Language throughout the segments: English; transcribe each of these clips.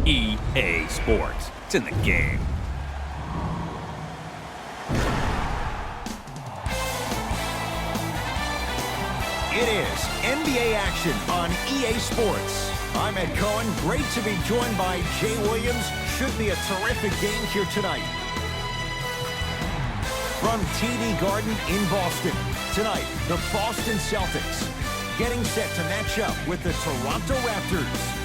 EA Sports. It's in the game. It is NBA action on EA Sports. I'm Ed Cohen. Great to be joined by Jay Williams. Should be a terrific game here tonight. From TD Garden in Boston, tonight, the Boston Celtics getting set to match up with the Toronto Raptors.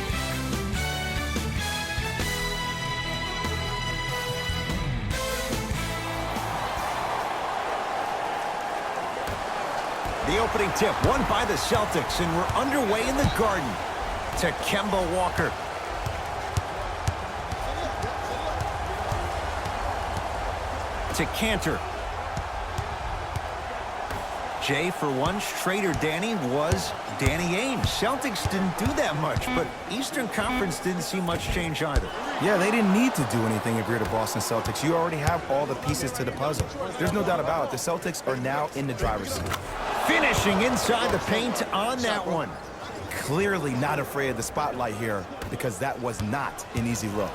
The opening tip won by the Celtics, and we're underway in the Garden. To Kemba Walker. To Cantor. Jay, for once, Trader Danny was Danny Ainge. Celtics didn't do that much, but Eastern Conference didn't see much change either. Yeah, they didn't need to do anything if you're the Boston Celtics. You already have all the pieces to the puzzle. There's no doubt about it. The Celtics are now in the driver's seat. Finishing inside the paint on that one. Clearly not afraid of the spotlight here because that was not an easy look.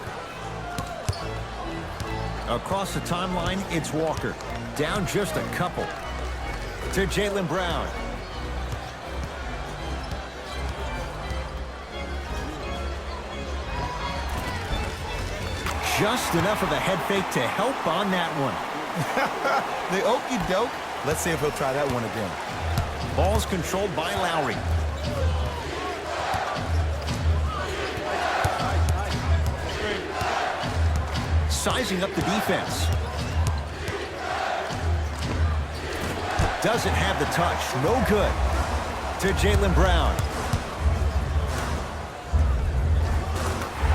Across the timeline, it's Walker. Down just a couple. To Jaylen Brown. Just enough of a head fake to help on that one. The okie doke. Let's see if he'll try that one again. Ball's controlled by Lowry. Sizing up the defense. Doesn't have the touch. No good. To Jaylen Brown.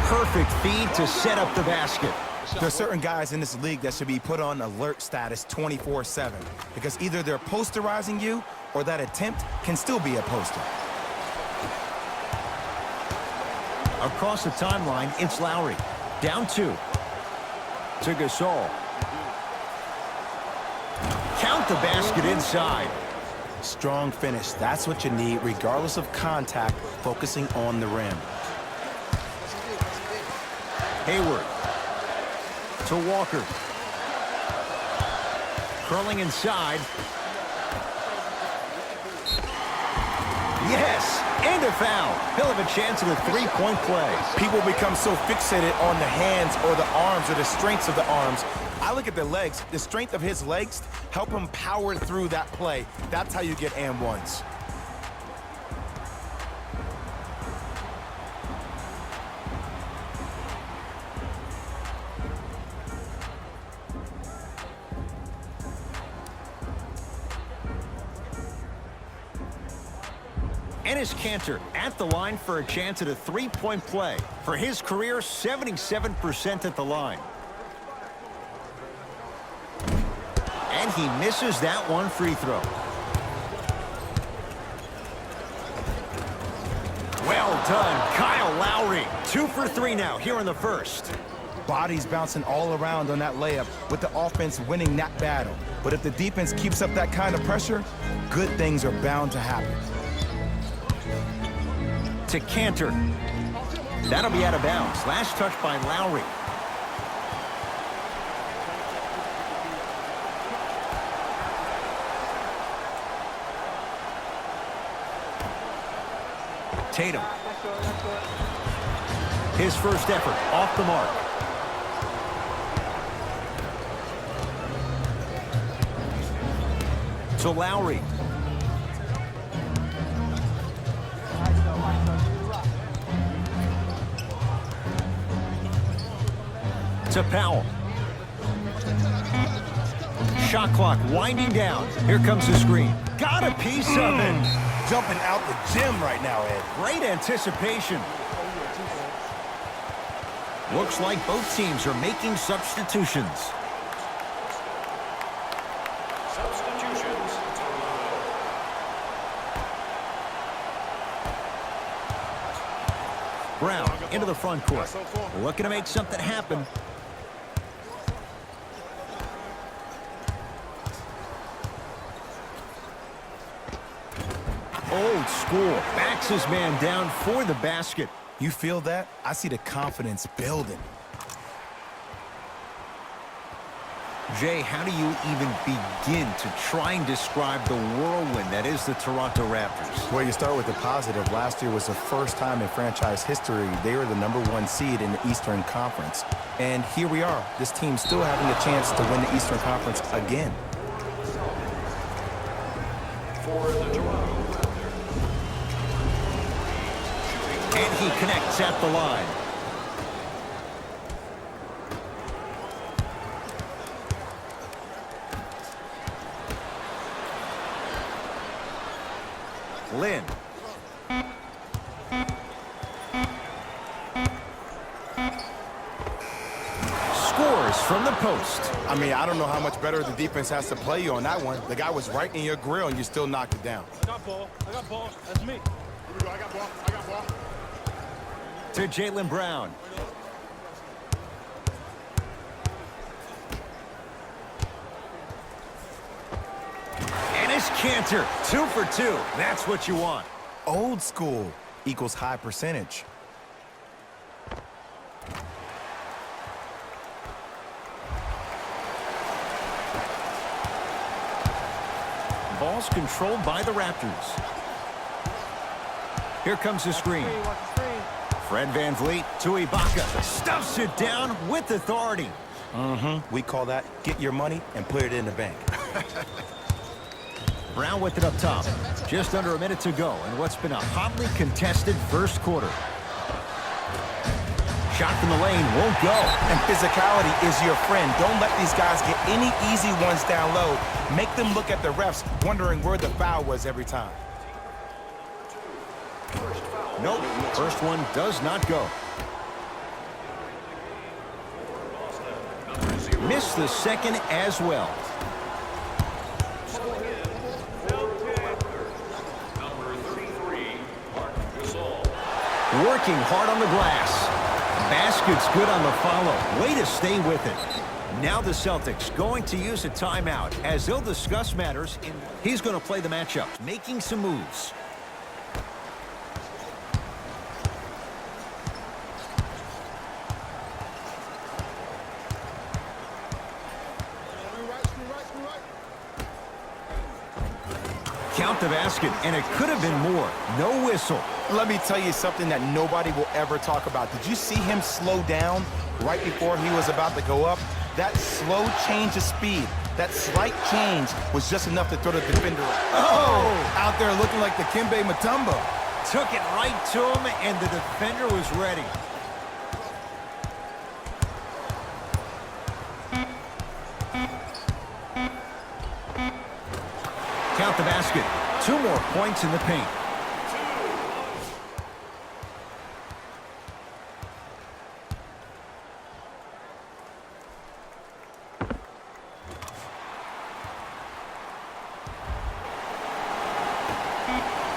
Perfect feed to set up the basket. There's certain guys in this league that should be put on alert status 24/7 because either they're posterizing you or that attempt can still be a poster. Across the timeline, it's Lowry. Down two. To Gasol. Count the basket inside. Strong finish. That's what you need regardless of contact, focusing on the rim. Hayward. To Walker. Curling inside. Yes, and a foul. He'll have a chance at a three-point play. People become so fixated on the hands or the arms or the strengths of the arms. I look at the legs. The strength of his legs help him power through that play. That's how you get and ones. Enes Kanter at the line for a chance at a three-point play. For his career, 77% at the line. And he misses that one free throw. Well done, Kyle Lowry. 2 for 3 now here in the first. Bodies bouncing all around on that layup with the offense winning that battle. But if the defense keeps up that kind of pressure, good things are bound to happen. To Cantor. That'll be out of bounds. Last touch by Lowry. Tatum. His first effort off the mark. To Lowry. To Powell. Shot clock winding down. Here comes the screen. Got a piece of it. Jumping out the gym right now, Ed. Great anticipation. Looks like both teams are making substitutions. Brown into the front court. Looking to make something happen. Old school. Backs his man down for the basket. You feel that? I see the confidence building. Jay, how do you even begin to try and describe the whirlwind that is the Toronto Raptors? Well, you start with the positive. Last year was the first time in franchise history they were the #1 seed in the Eastern Conference. And here we are, this team still having a chance to win the Eastern Conference again. For the Toronto Raptors. And he connects at the line. Lynn. Scores from the post. I mean, I don't know how much better the defense has to play you on that one. The guy was right in your grill and you still knocked it down. I got ball. That's me. Here we go. I got ball. To Jaylen Brown. And it's Cantor. 2 for 2. That's what you want. Old school equals high percentage. Ball's controlled by the Raptors. Here comes the screen. Fred VanVleet to Ibaka. Stuffs it down with authority. We call that get your money and put it in the bank. Brown with it up top. Just under a minute to go in what's been a hotly contested first quarter. Shot from the lane won't go. And physicality is your friend. Don't let these guys get any easy ones down low. Make them look at the refs wondering where the foul was every time. Nope, first one does not go. Missed the second as well. Working hard on the glass. Basket's good on the follow. Way to stay with it. Now the Celtics going to use a timeout as they'll discuss matters. He's going to play the matchup, making some moves. Count the basket, and it could have been more. No whistle. Let me tell you something that nobody will ever talk about. Did you see him slow down right before he was about to go up? That slow change of speed, that slight change was just enough to throw the defender. Oh! Out there looking like the Kimbe Mutombo. Took it right to him, and the defender was ready. Count the basket. 2 more points in the paint.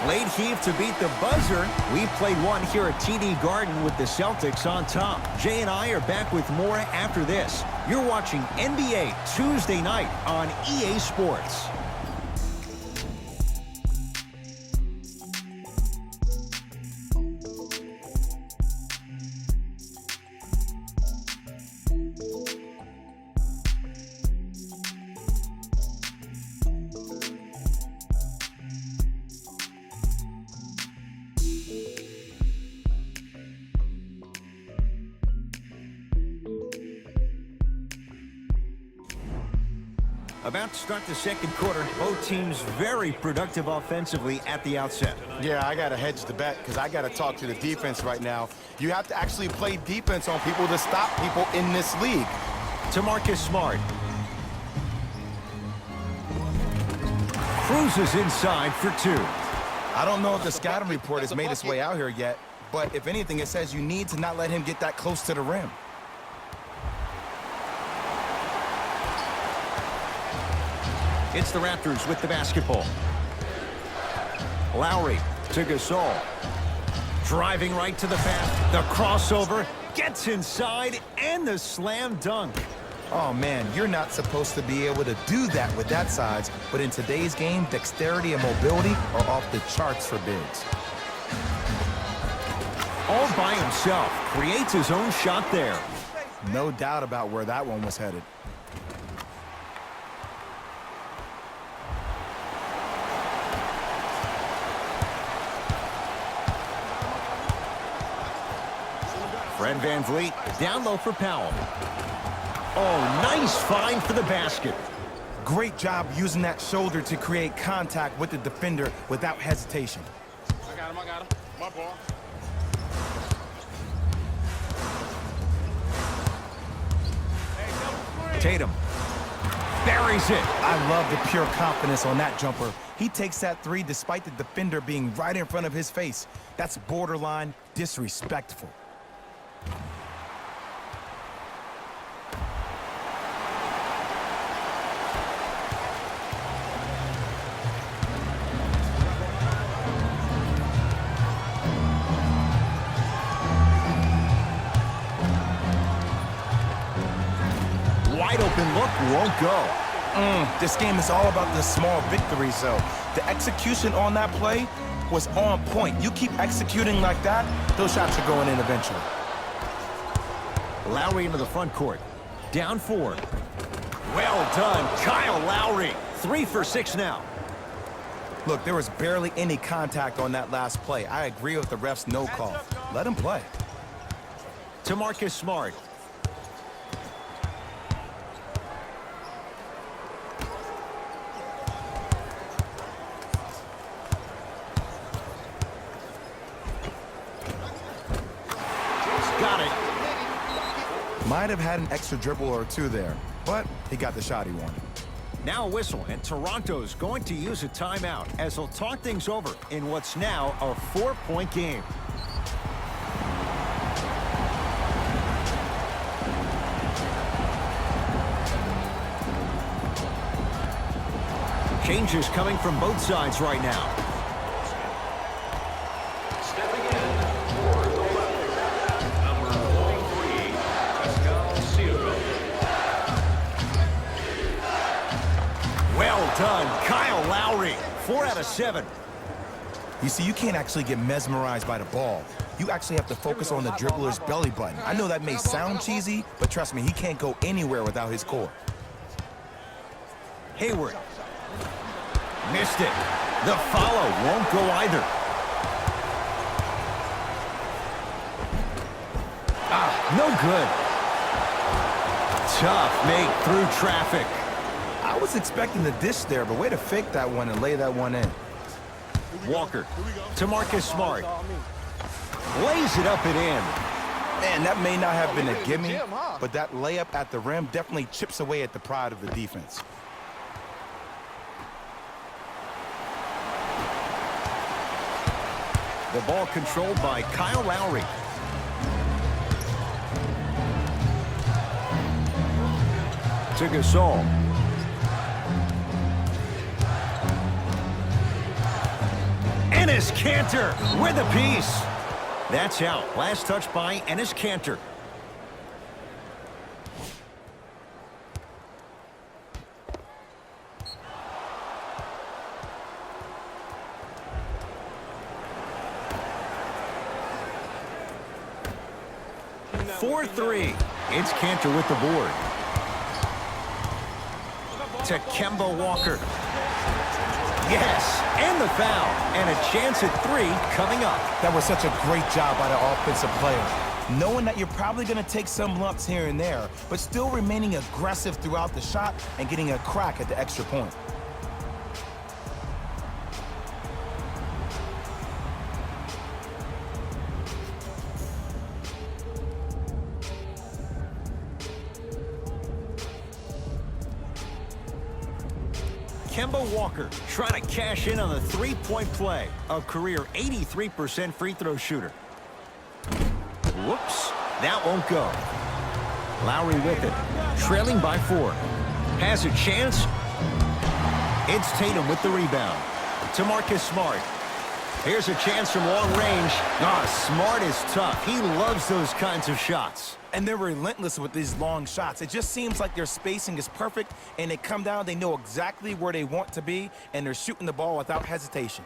Late heave to beat the buzzer. We played one here at TD Garden with the Celtics on top. Jay and I are back with more after this. You're watching NBA Tuesday night on EA Sports. About to start the second quarter. Both teams very productive offensively at the outset. Yeah, I got to hedge the bet because I got to talk to the defense right now. You have to actually play defense on people to stop people in this league. To Marcus Smart. Cruises inside for 2. I don't know if the scouting report has made its way out here yet, but if anything, it says you need to not let him get that close to the rim. It's the Raptors with the basketball. Lowry to Gasol. Driving right to the pass. The crossover gets inside and the slam dunk. Oh, man, you're not supposed to be able to do that with that size, but in today's game, dexterity and mobility are off the charts for bigs. All by himself. Creates his own shot there. No doubt about where that one was headed. Fred VanVleet down low for Powell. Oh, nice find for the basket. Great job using that shoulder to create contact with the defender without hesitation. I got him. My ball. Tatum buries it. I love the pure confidence on that jumper. He takes that three despite the defender being right in front of his face. That's borderline disrespectful. Wide open look, won't go. This game is all about the small victories, though. The execution on that play was on point. You keep executing like that, those shots are going in eventually. Lowry into the front court. Down 4. Well done, Kyle Lowry. 3 for 6 now. Look, there was barely any contact on that last play. I agree with the ref's no call. Let him play. To Marcus Smart. Got it. Might have had an extra dribble or two there, but he got the shot he wanted. Now a whistle, and Toronto's going to use a timeout as they'll talk things over in what's now a 4-point game. Changes coming from both sides right now. Stepping in for the Raptors, number 43, Pascal Siakam. Well done, Kyle Lowry. 4 out of 7. You see, you can't actually get mesmerized by the ball. You actually have to focus on the dribbler's belly button. I know that may sound cheesy, but trust me, he can't go anywhere without his core. Hayward. Missed it. The follow won't go either. No good. Tough make through traffic. I was expecting the dish there, but way to fake that one and lay that one in. Walker to Marcus Smart. Lays it up and in. Man, that may not have been a gimme, but that layup at the rim definitely chips away at the pride of the defense. The ball controlled by Kyle Lowry. To Gasol. Enes Kanter with a piece. That's out. Last touch by Enes Kanter. For 3. It's Kanter with the board. To Kemba Walker. Yes, and the foul. And a chance at 3 coming up. That was such a great job by the offensive player. Knowing that you're probably going to take some lumps here and there, but still remaining aggressive throughout the shot and getting a crack at the extra point. Kemba Walker trying to cash in on the 3-point play. A career 83% free throw shooter. Whoops, that won't go. Lowry with it, trailing by 4. Has a chance. It's Tatum with the rebound. To Marcus Smart. Here's a chance from long range. Smart is tough. He loves those kinds of shots. And they're relentless with these long shots. It just seems like their spacing is perfect, and they come down, they know exactly where they want to be, and they're shooting the ball without hesitation.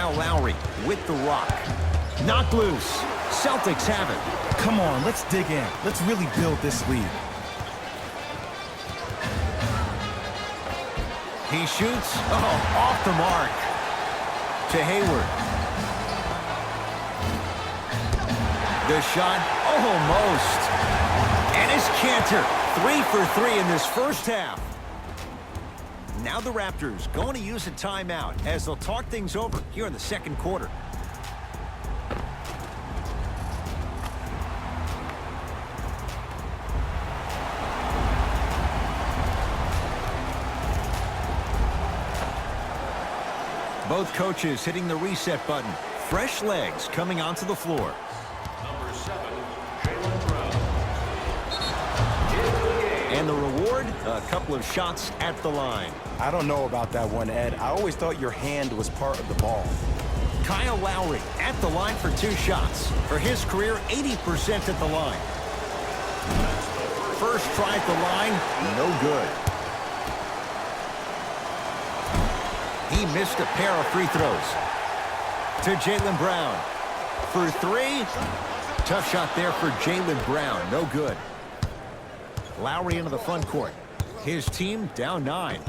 Kyle Lowry with the rock. Knocked loose. Celtics have it. Come on, let's dig in. Let's really build this lead. He shoots. Oh, off the mark. To Hayward. The shot, almost. And it's Cantor. 3 for 3 in this first half. Now the Raptors going to use a timeout as they'll talk things over here in the second quarter. Both coaches hitting the reset button. Fresh legs coming onto the floor. Number 7, Jaylen Brown. And the reward, a couple of shots at the line. I don't know about that one, Ed. I always thought your hand was part of the ball. Kyle Lowry at the line for 2 shots. For his career, 80% at the line. First try at the line, no good. He missed a pair of free throws. To Jaylen Brown. For 3. Tough shot there for Jaylen Brown. No good. Lowry into the front court. His team down 9.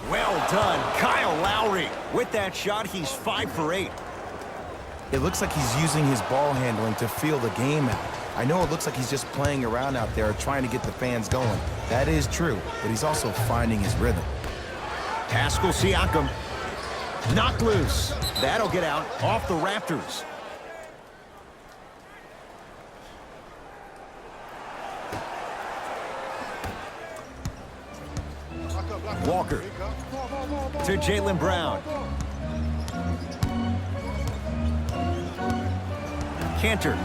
Well done, Kyle Lowry. With that shot, he's 5 for 8. It looks like he's using his ball handling to feel the game out. I know it looks like he's just playing around out there trying to get the fans going. That is true, but he's also finding his rhythm. Pascal Siakam. Knocked loose. That'll get out off the Raptors. Walker. To Jaylen Brown. Cantor.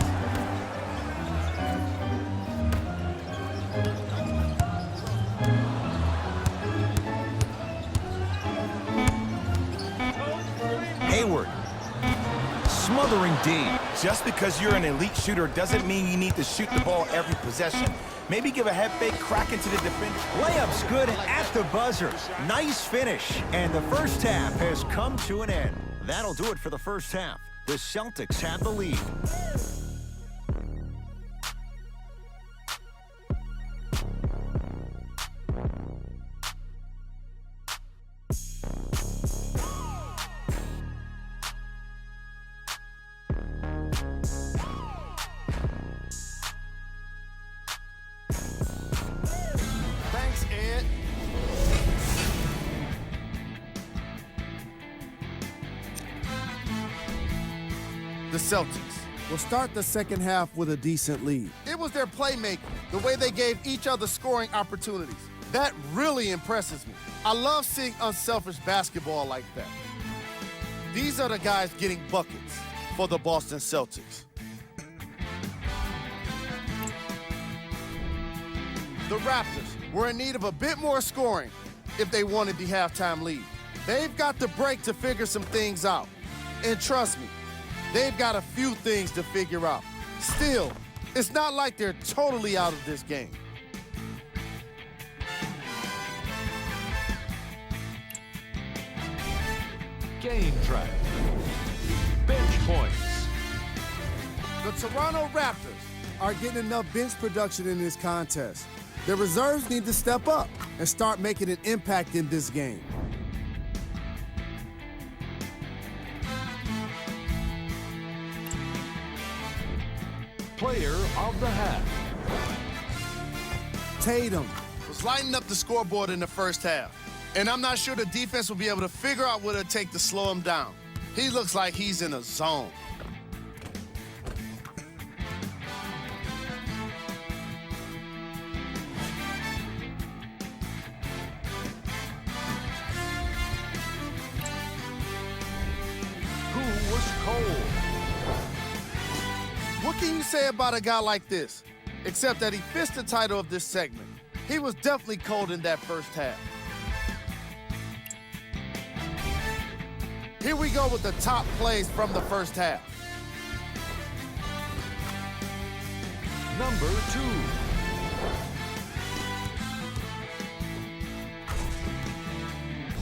Hayward. Smothering D. Just because you're an elite shooter doesn't mean you need to shoot the ball every possession. Maybe give a head fake, crack into the defender. Layup's good at the buzzer. Nice finish. And the first half has come to an end. That'll do it for the first half. The Celtics have the lead. Thanks, Ed. The Celtics will start the second half with a decent lead. It was their playmaking, the way they gave each other scoring opportunities. That really impresses me. I love seeing unselfish basketball like that. These are the guys getting buckets for the Boston Celtics. The Raptors were in need of a bit more scoring if they wanted the halftime lead. They've got the break to figure some things out. And trust me, they've got a few things to figure out. Still, it's not like they're totally out of this game. Game track. Bench points. The Toronto Raptors are getting enough bench production in this contest. Their reserves need to step up and start making an impact in this game. Player of the half. Tatum. Was lighting up the scoreboard in the first half. And I'm not sure the defense will be able to figure out what it'll take to slow him down. He looks like he's in a zone. Who was cold? What can you say about a guy like this? Except that he fits the title of this segment. He was definitely cold in that first half. Here we go with the top plays from the first half. Number 2.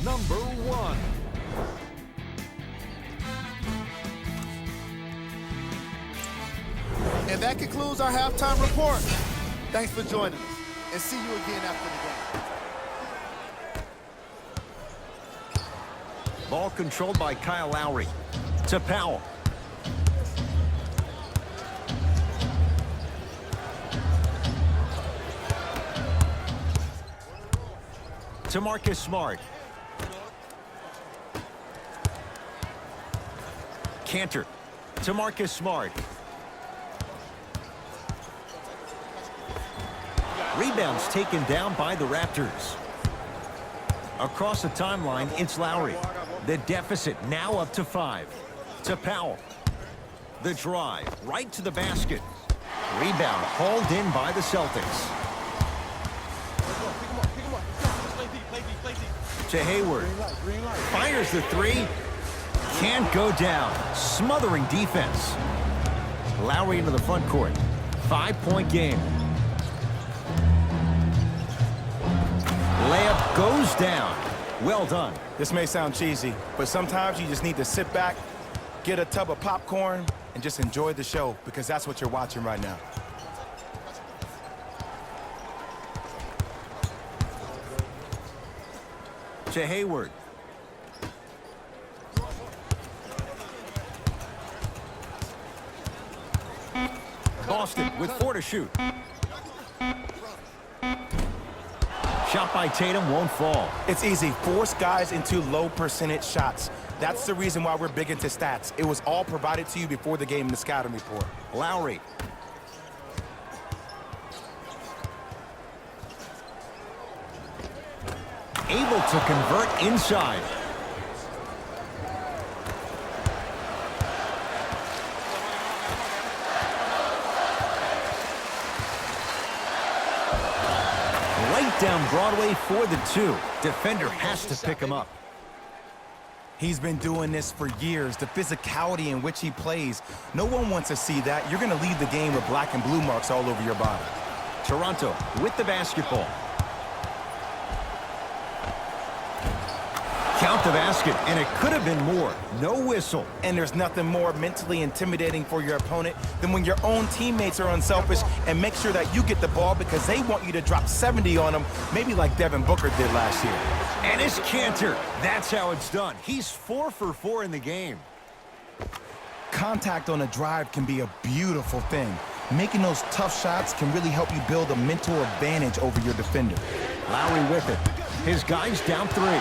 Number 1. And that concludes our halftime report. Thanks for joining us, and see you again after the game. Ball controlled by Kyle Lowry. To Powell. To Marcus Smart. Cantor. To Marcus Smart. Rebounds taken down by the Raptors. Across the timeline, it's Lowry. The deficit now up to 5. To Powell. The drive right to the basket. Rebound hauled in by the Celtics. To Hayward. Fires the three. Can't go down. Smothering defense. Lowry into the front court. 5-point game. Layup goes down. Well done. This may sound cheesy, but sometimes you just need to sit back, get a tub of popcorn, and just enjoy the show, because that's what you're watching right now. To Hayward. Boston with 4 to shoot. Shot by Tatum won't fall. It's easy. Force guys into low percentage shots. That's the reason why we're big into stats. It was all provided to you before the game in the scouting report. Lowry. Able to convert inside. Right down Broadway for the 2. Defender has to pick him up. He's been doing this for years. The physicality in which he plays, no one wants to see that. You're going to leave the game with black and blue marks all over your body. Toronto with the basketball. Count the basket, and it could have been more. No whistle. And there's nothing more mentally intimidating for your opponent than when your own teammates are unselfish and make sure that you get the ball because they want you to drop 70 on them, maybe like Devin Booker did last year. And it's Cantor. That's how it's done. He's 4 for 4 in the game. Contact on a drive can be a beautiful thing. Making those tough shots can really help you build a mental advantage over your defender. Lowry with it. His guys down 3.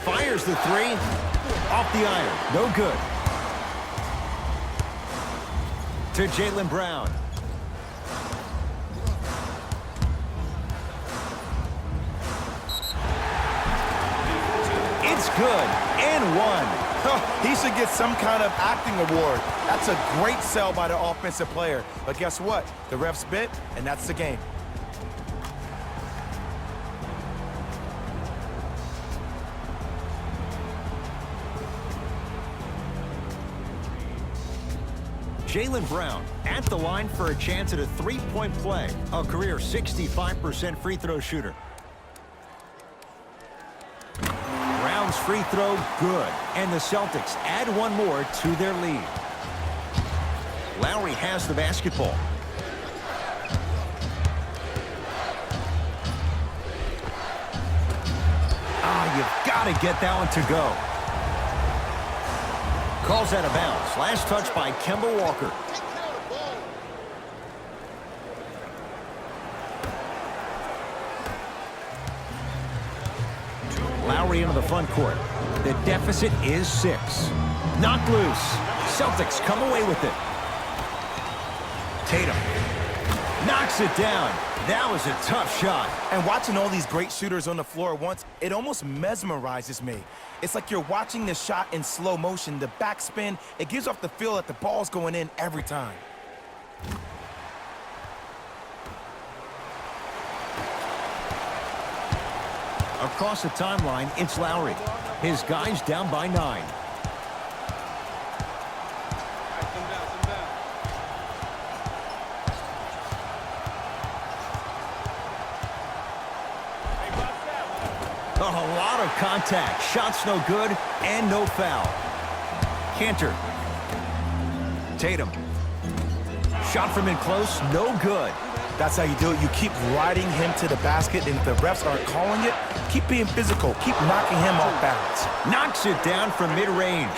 Fires the 3. Off the iron. No good. To Jaylen Brown. It's good. And 1. He should get some kind of acting award. That's a great sell by the offensive player. But guess what? The refs bit, and that's the game. Jaylen Brown at the line for a chance at a 3-point play. A career 65% free throw shooter. Brown's free throw good. And the Celtics add 1 more to their lead. Lowry has the basketball. You've got to get that one to go. Calls out of bounds. Last touch by Kemba Walker. Lowry into the front court. The deficit is 6. Knocked loose. Celtics come away with it. Tatum knocks it down. That was a tough shot. And watching all these great shooters on the floor at once, it almost mesmerizes me. It's like you're watching the shot in slow motion. The backspin, it gives off the feel that the ball's going in every time. Across the timeline, it's Lowry. His guys down by 9. A lot of contact. Shots no good and no foul. Cantor. Tatum. Shot from in close, no good. That's how you do it. You keep riding him to the basket, and if the refs aren't calling it, keep being physical. Keep knocking him off balance. Knocks it down from mid-range.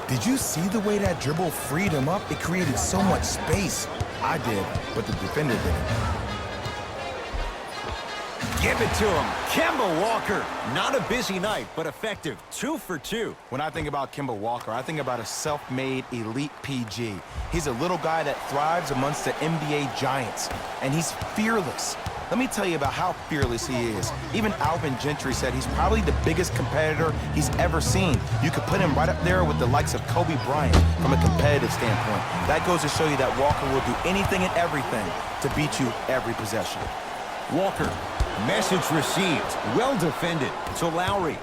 Did you see the way that dribble freed him up? It created so much space. I did, but the defender didn't. Give it to him. Kemba Walker. Not a busy night, but effective. 2 for 2. When I think about Kemba Walker, I think about a self-made elite PG. He's a little guy that thrives amongst the NBA giants, and he's fearless. Let me tell you about how fearless he is. Even Alvin Gentry said he's probably the biggest competitor he's ever seen. You could put him right up there with the likes of Kobe Bryant from a competitive standpoint. That goes to show you that Walker will do anything and everything to beat you every possession. Walker. Message received. Well defended to Lowry.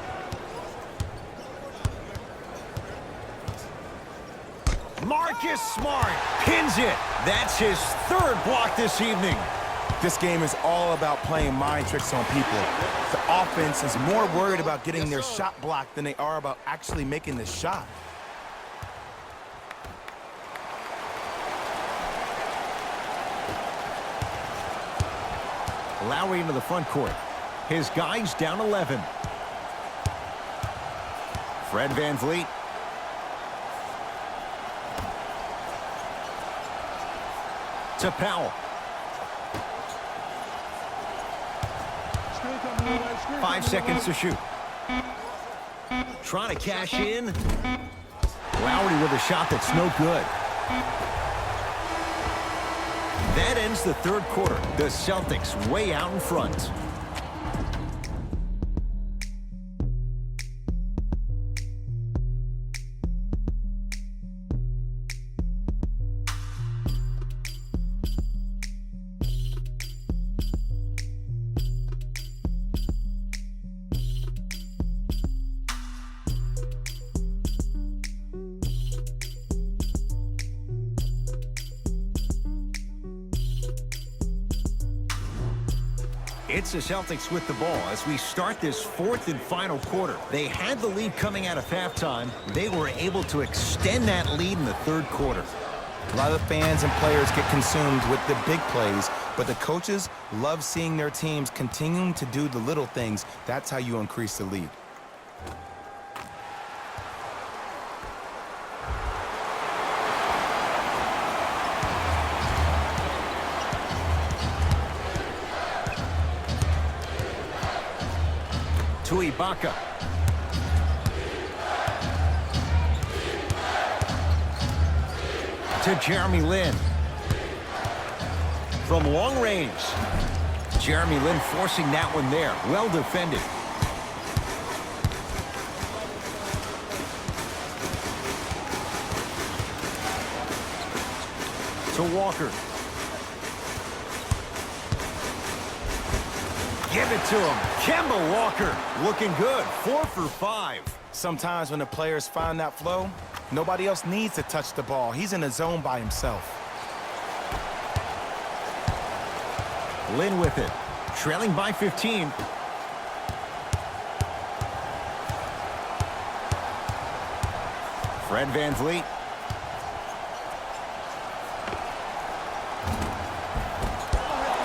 Marcus Smart pins it. That's his 3rd block this evening. This game is all about playing mind tricks on people. The offense is more worried about getting their shot blocked than they are about actually making the shot. Lowry into the front court. His guys down 11. Fred VanVleet. To Powell. 5 seconds to shoot. Trying to cash in. Lowry with a shot that's no good. That ends the 3rd quarter. The Celtics way out in front. It's the Celtics with the ball as we start this 4th and final quarter. They had the lead coming out of halftime. They were able to extend that lead in the 3rd quarter. A lot of the fans and players get consumed with the big plays, but the coaches love seeing their teams continuing to do the little things. That's how you increase the lead. To Ibaka. To Jeremy Lin. From long range. Jeremy Lin forcing that one there. Well defended. To Walker. Give it to him. Kemba Walker looking good. 4 for 5. Sometimes when the players find that flow, nobody else needs to touch the ball. He's in the zone by himself. Lin with it. Trailing by 15. Fred VanVleet.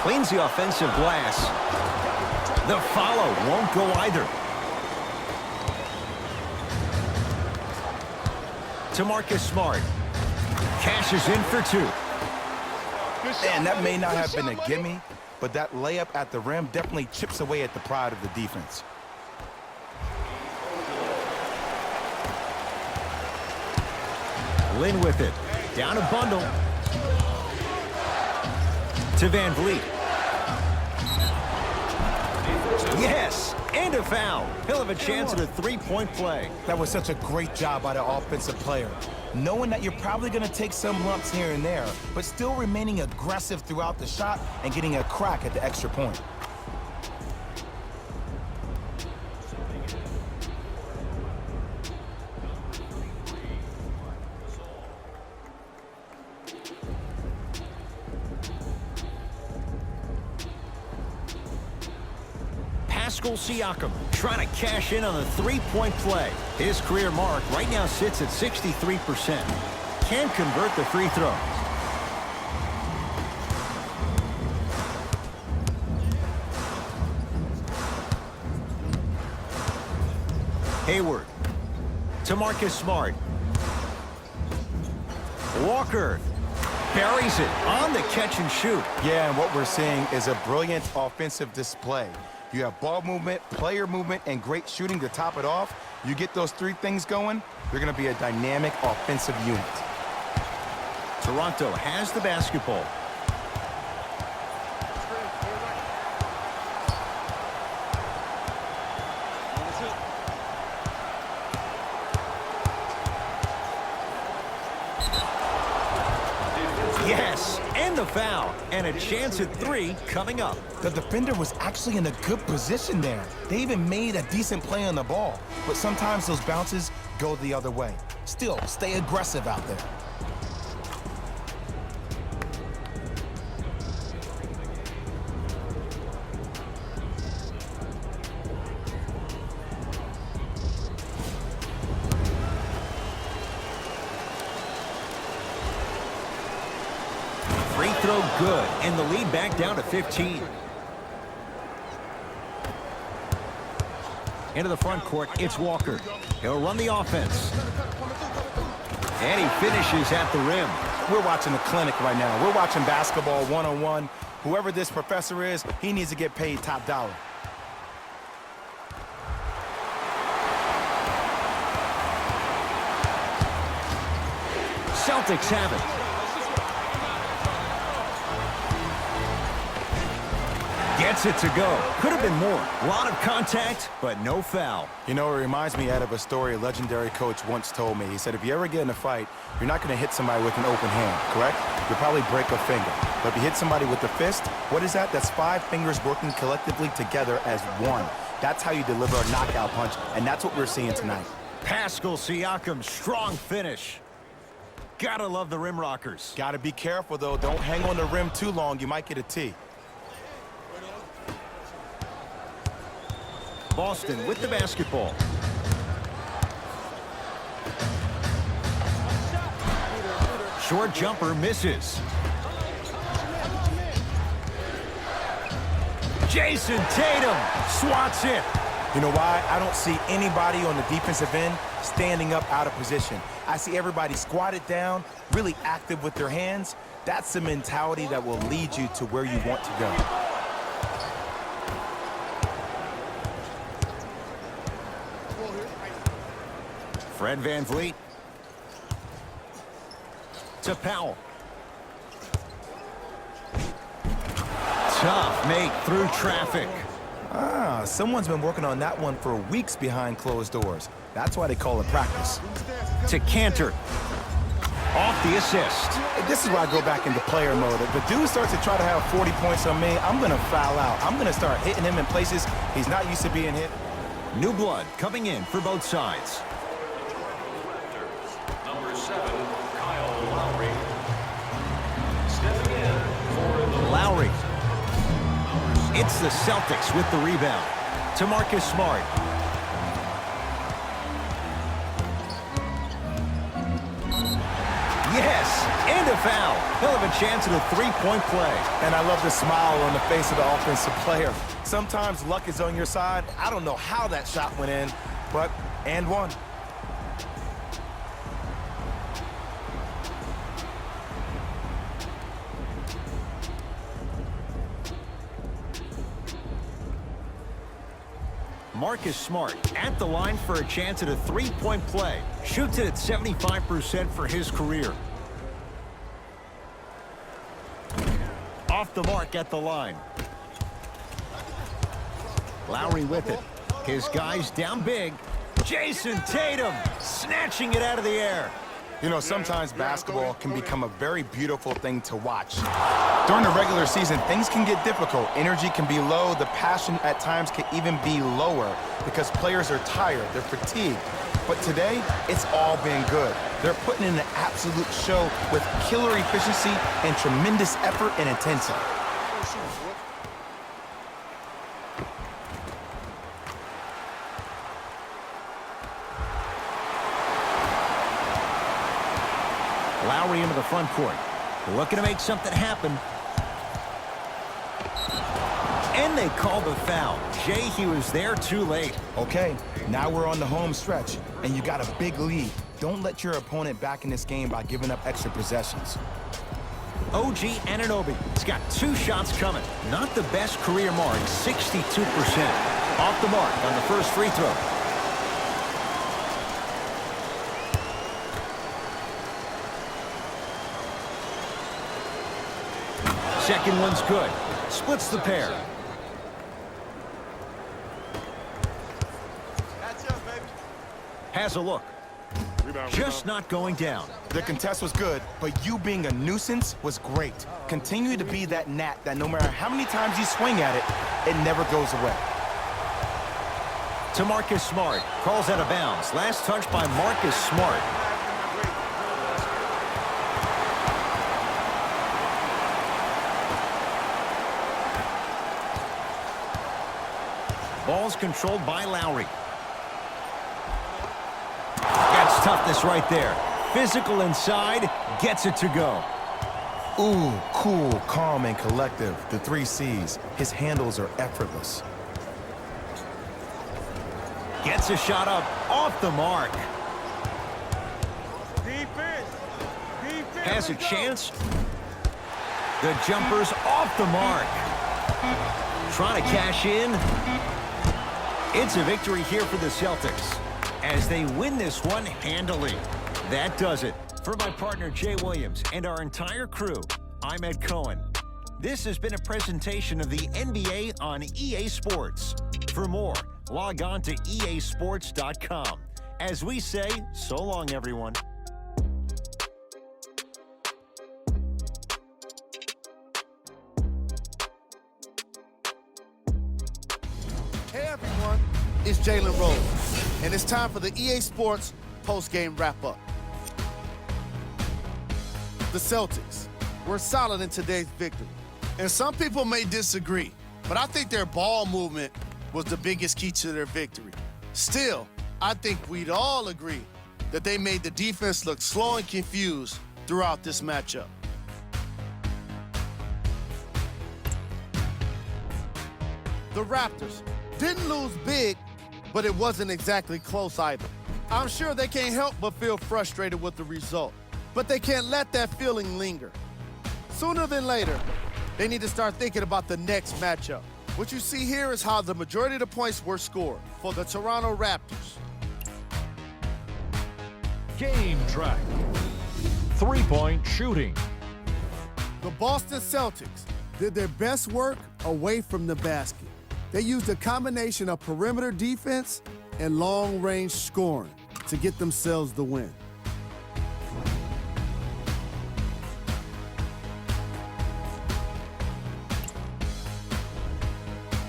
Cleans the offensive glass. The follow won't go either. To Marcus Smart. Cashes in for 2. And that may not have been a gimme, but that layup at the rim definitely chips away at the pride of the defense. Lin with it. Down a bundle. To VanVleet. Yes, and a foul. He'll have a chance at a 3-point play. That was such a great job by the offensive player. Knowing that you're probably going to take some lumps here and there, but still remaining aggressive throughout the shot and getting a crack at the extra point. Siakam trying to cash in on a 3-point play. His career mark right now sits at 63%. Can't convert the free throw. Hayward to Marcus Smart. Walker buries it on the catch and shoot. Yeah, and what we're seeing is a brilliant offensive display. You have ball movement, player movement, and great shooting to top it off. You get those three things going, you're going to be a dynamic offensive unit. Toronto has the basketball. Yes, and the foul, and a chance at 3 coming up. The defender was actually in a good position there. They even made a decent play on the ball, but sometimes those bounces go the other way. Still, stay aggressive out there. Free throw good, and the lead back down to 15. Into the front court, it's Walker. He'll run the offense. And he finishes at the rim. We're watching a clinic right now. We're watching basketball one-on-one. Whoever this professor is, he needs to get paid top dollar. Celtics have it. Gets it to go. Could have been more. A lot of contact, but no foul. You know, it reminds me of a story a legendary coach once told me. He said, if you ever get in a fight, you're not going to hit somebody with an open hand, correct? You'll probably break a finger. But if you hit somebody with the fist, what is that? That's 5 fingers working collectively together as one. That's how you deliver a knockout punch, and that's what we're seeing tonight. Pascal Siakam's strong finish. Gotta love the rim rockers. Gotta be careful, though. Don't hang on the rim too long. You might get a T. Boston with the basketball. Short jumper misses. Jason Tatum swats it. You know why? I don't see anybody on the defensive end standing up out of position. I see everybody squatted down, really active with their hands. That's the mentality that will lead you to where you want to go. Fred VanVleet to Powell. Tough make through traffic. Someone's been working on that one for weeks behind closed doors. That's why they call it practice. To Cantor. Off the assist. This is why I go back into player mode. If a dude starts to try to have 40 points on me, I'm going to foul out. I'm going to start hitting him in places he's not used to being hit. New blood coming in for both sides. Number 7, Kyle Lowry. Stepping in for the Lowry. It's the Celtics with the rebound. To Marcus Smart. Yes, and a foul. He'll have a chance at a three-point play. And I love the smile on the face of the offensive player. Sometimes luck is on your side. I don't know how that shot went in, but and one. Marcus Smart at the line for a chance at a three-point play. Shoots it at 75% for his career. Off the mark at the line. Lowry with it. His guys down big. Jason Tatum snatching it out of the air. You know, sometimes basketball can become a very beautiful thing to watch. During the regular season, things can get difficult. Energy can be low. The passion at times can even be lower because players are tired. They're fatigued. But today, it's all been good. They're putting in an absolute show with killer efficiency and tremendous effort and intensity. Lowry into the front court. Looking to make something happen. And they called the foul. Jay, he was there too late. Okay, now we're on the home stretch, and you got a big lead. Don't let your opponent back in this game by giving up extra possessions. OG Anunoby has got 2 shots coming. Not the best career mark, 62%. Off the mark on the first free throw. Second one's good. Splits the pair. Has a look. Just not going down. The contest was good, but you being a nuisance was great. Continue to be that gnat that no matter how many times you swing at it, it never goes away. To Marcus Smart. Calls out of bounds. Last touch by Marcus Smart. Ball's controlled by Lowry. That's toughness right there. Physical inside, gets it to go. Ooh, cool, calm, and collective. The 3 C's. His handles are effortless. Gets a shot up, off the mark. Has a chance. The jumper's off the mark. Trying to cash in. It's a victory here for the Celtics as they win this one handily. That does it. For my partner Jay Williams and our entire crew, I'm Ed Cohen. This has been a presentation of the NBA on EA Sports. For more, log on to easports.com. As we say, so long, everyone. Hey everyone, it's Jalen Rose, and it's time for the EA Sports post-game wrap-up. The Celtics were solid in today's victory, and some people may disagree, but I think their ball movement was the biggest key to their victory. Still, I think we'd all agree that they made the defense look slow and confused throughout this matchup. The Raptors didn't lose big, but it wasn't exactly close either. I'm sure they can't help but feel frustrated with the result, but they can't let that feeling linger. Sooner than later, they need to start thinking about the next matchup. What you see here is how the majority of the points were scored for the Toronto Raptors. Game track. 3-point shooting. The Boston Celtics did their best work away from the basket. They used a combination of perimeter defense and long-range scoring to get themselves the win.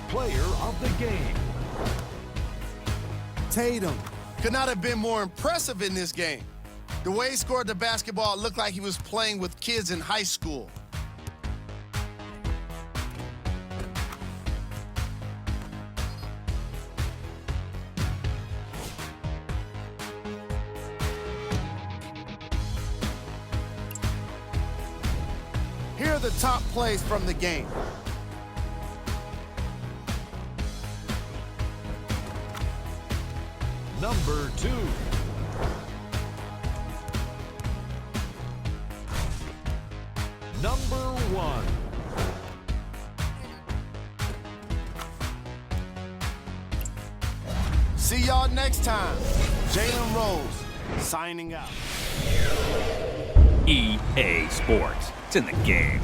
Player of the game. Tatum. Could not have been more impressive in this game. The way he scored the basketball looked like he was playing with kids in high school. Here are the top plays from the game. Number 2. Number 1. See y'all next time. Jalen Rose signing out. EA Sports. It's in the game.